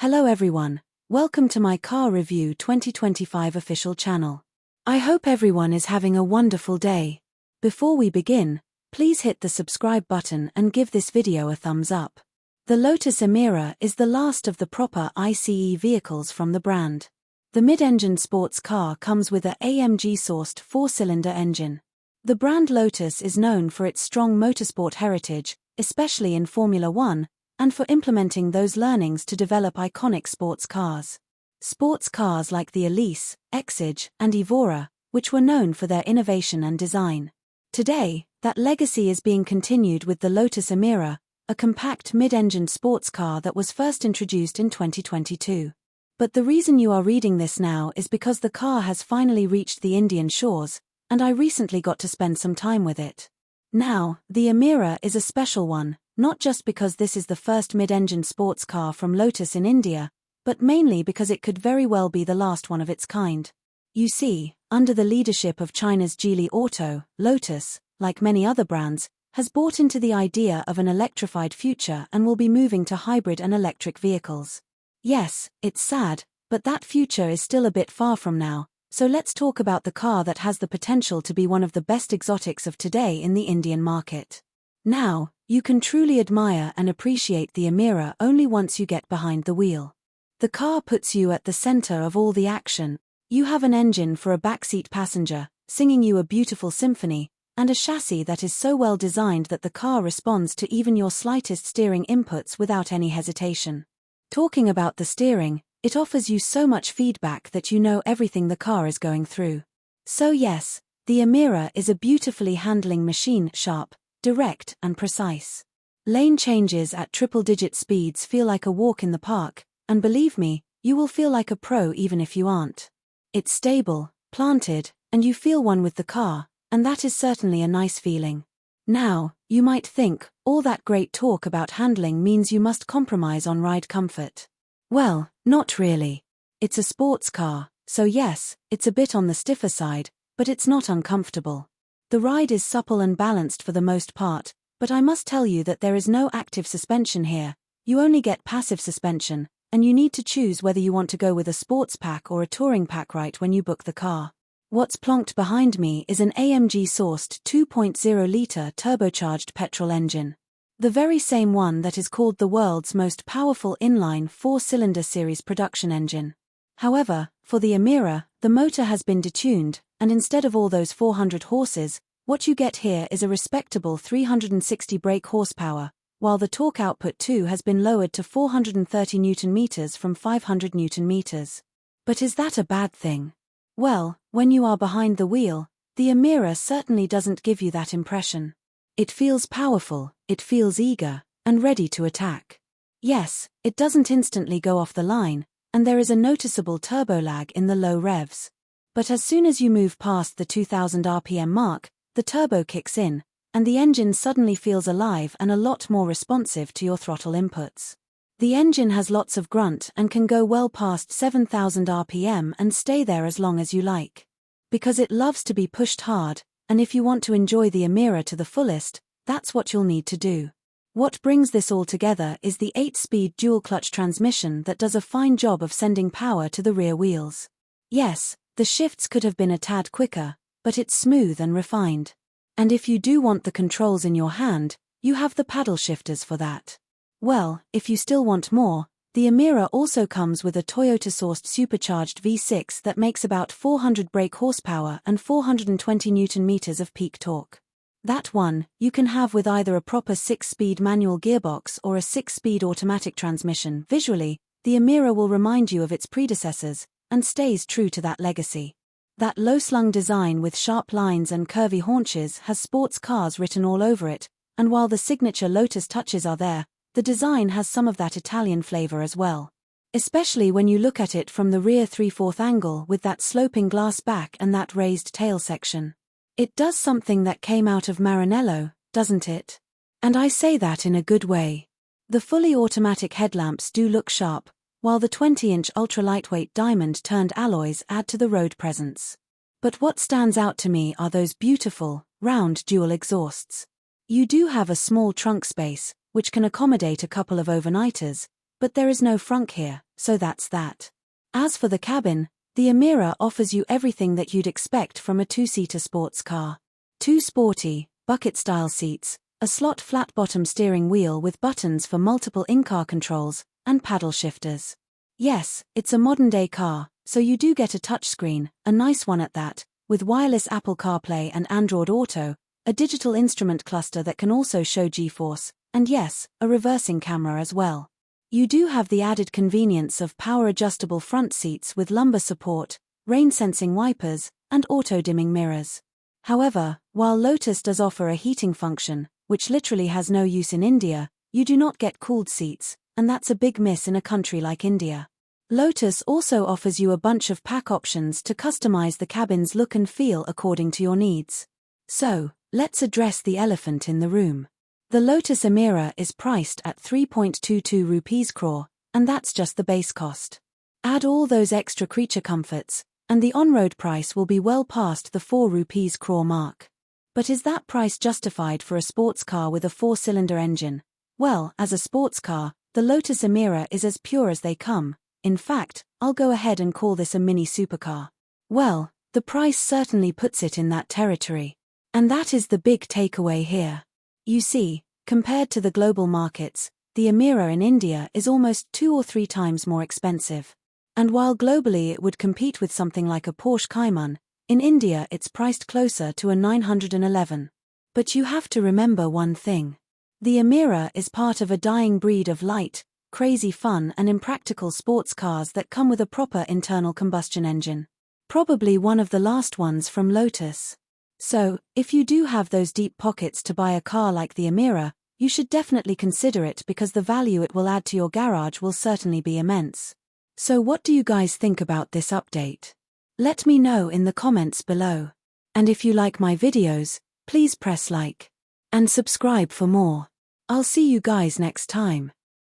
Hello everyone, welcome to my Car Review 2025 official channel. I hope everyone is having a wonderful day. Before we begin, please hit the subscribe button and give this video a thumbs up. The Lotus Emira is the last of the proper ICE vehicles from the brand. The mid-engine sports car comes with a AMG-sourced 4-cylinder engine. The brand Lotus is known for its strong motorsport heritage, especially in Formula One, and for implementing those learnings to develop iconic sports cars. Sports cars like the Elise, Exige, and Evora, which were known for their innovation and design. Today, that legacy is being continued with the Lotus Emira, a compact mid-engine sports car that was first introduced in 2022. But the reason you are reading this now is because the car has finally reached the Indian shores, and I recently got to spend some time with it. Now, the Emira is a special one, not just because this is the first mid-engine sports car from Lotus in India, but mainly because it could very well be the last one of its kind. You see, under the leadership of China's Geely Auto, Lotus, like many other brands, has bought into the idea of an electrified future and will be moving to hybrid and electric vehicles. Yes, it's sad, but that future is still a bit far from now, so let's talk about the car that has the potential to be one of the best exotics of today in the Indian market. Now, you can truly admire and appreciate the Emira only once you get behind the wheel. The car puts you at the center of all the action. You have an engine for a backseat passenger, singing you a beautiful symphony, and a chassis that is so well designed that the car responds to even your slightest steering inputs without any hesitation. Talking about the steering, it offers you so much feedback that you know everything the car is going through. So yes, the Emira is a beautifully handling machine, sharp, direct, and precise. Lane changes at triple-digit speeds feel like a walk in the park, and believe me, you will feel like a pro even if you aren't. It's stable, planted, and you feel one with the car, and that is certainly a nice feeling. Now, you might think, all that great talk about handling means you must compromise on ride comfort. Well, not really. It's a sports car, so yes, it's a bit on the stiffer side, but it's not uncomfortable. The ride is supple and balanced for the most part, but I must tell you that there is no active suspension here, you only get passive suspension, and you need to choose whether you want to go with a sports pack or a touring pack right when you book the car. What's plonked behind me is an AMG-sourced 2.0-litre turbocharged petrol engine. The very same one that is called the world's most powerful inline 4-cylinder series production engine. However, for the Emira, the motor has been detuned, and instead of all those 400 horses, what you get here is a respectable 360 brake horsepower, while the torque output too has been lowered to 430 Nm from 500 Nm. But is that a bad thing? Well, when you are behind the wheel, the Emira certainly doesn't give you that impression. It feels powerful, it feels eager, and ready to attack. Yes, it doesn't instantly go off the line, and there is a noticeable turbo lag in the low revs. But as soon as you move past the 2000 RPM mark, the turbo kicks in, and the engine suddenly feels alive and a lot more responsive to your throttle inputs. The engine has lots of grunt and can go well past 7000 RPM and stay there as long as you like. Because it loves to be pushed hard, and if you want to enjoy the Emira to the fullest, that's what you'll need to do. What brings this all together is the 8-speed dual-clutch transmission that does a fine job of sending power to the rear wheels. Yes, the shifts could have been a tad quicker, but it's smooth and refined. And if you do want the controls in your hand, you have the paddle shifters for that. Well, if you still want more, the Emira also comes with a Toyota-sourced supercharged V6 that makes about 400 brake horsepower and 420 Nm of peak torque. That one, you can have with either a proper 6-speed manual gearbox or a 6-speed automatic transmission. Visually, the Emira will remind you of its predecessors, and stays true to that legacy. That low-slung design with sharp lines and curvy haunches has sports cars written all over it, and while the signature Lotus touches are there, the design has some of that Italian flavor as well. Especially when you look at it from the rear 3/4 angle with that sloping glass back and that raised tail section. It does something that came out of Maranello, doesn't it? And I say that in a good way. The fully automatic headlamps do look sharp, while the 20-inch ultra-lightweight diamond-turned alloys add to the road presence. But what stands out to me are those beautiful, round dual exhausts. You do have a small trunk space, which can accommodate a couple of overnighters, But there is no frunk here, so that's that. As for the cabin, the Emira offers you everything that you'd expect from a two-seater sports car. Two sporty, bucket-style seats, a slot flat-bottom steering wheel with buttons for multiple in-car controls, and paddle shifters. Yes, it's a modern-day car, so you do get a touchscreen, a nice one at that, with wireless Apple CarPlay and Android Auto, a digital instrument cluster that can also show G-force, and yes, a reversing camera as well. You do have the added convenience of power-adjustable front seats with lumbar support, rain-sensing wipers, and auto-dimming mirrors. However, while Lotus does offer a heating function, which literally has no use in India, you do not get cooled seats, and that's a big miss in a country like India. Lotus also offers you a bunch of pack options to customize the cabin's look and feel according to your needs. So, let's address the elephant in the room. The Lotus Emira is priced at 3.22 rupees crore, and that's just the base cost. Add all those extra creature comforts, and the on-road price will be well past the 4 rupees crore mark. But is that price justified for a sports car with a 4-cylinder engine? Well, as a sports car, the Lotus Emira is as pure as they come. In fact, I'll go ahead and call this a mini supercar. Well, the price certainly puts it in that territory. And that is the big takeaway here. You see, compared to the global markets, the Emira in India is almost 2 or 3 times more expensive. And while globally it would compete with something like a Porsche Cayman, in India it's priced closer to a 911. But you have to remember one thing. The Emira is part of a dying breed of light, crazy fun and impractical sports cars that come with a proper internal combustion engine. Probably one of the last ones from Lotus. So, if you do have those deep pockets to buy a car like the Emira, you should definitely consider it because the value it will add to your garage will certainly be immense. So what do you guys think about this update? Let me know in the comments below. And if you like my videos, please press like and subscribe for more. I'll see you guys next time.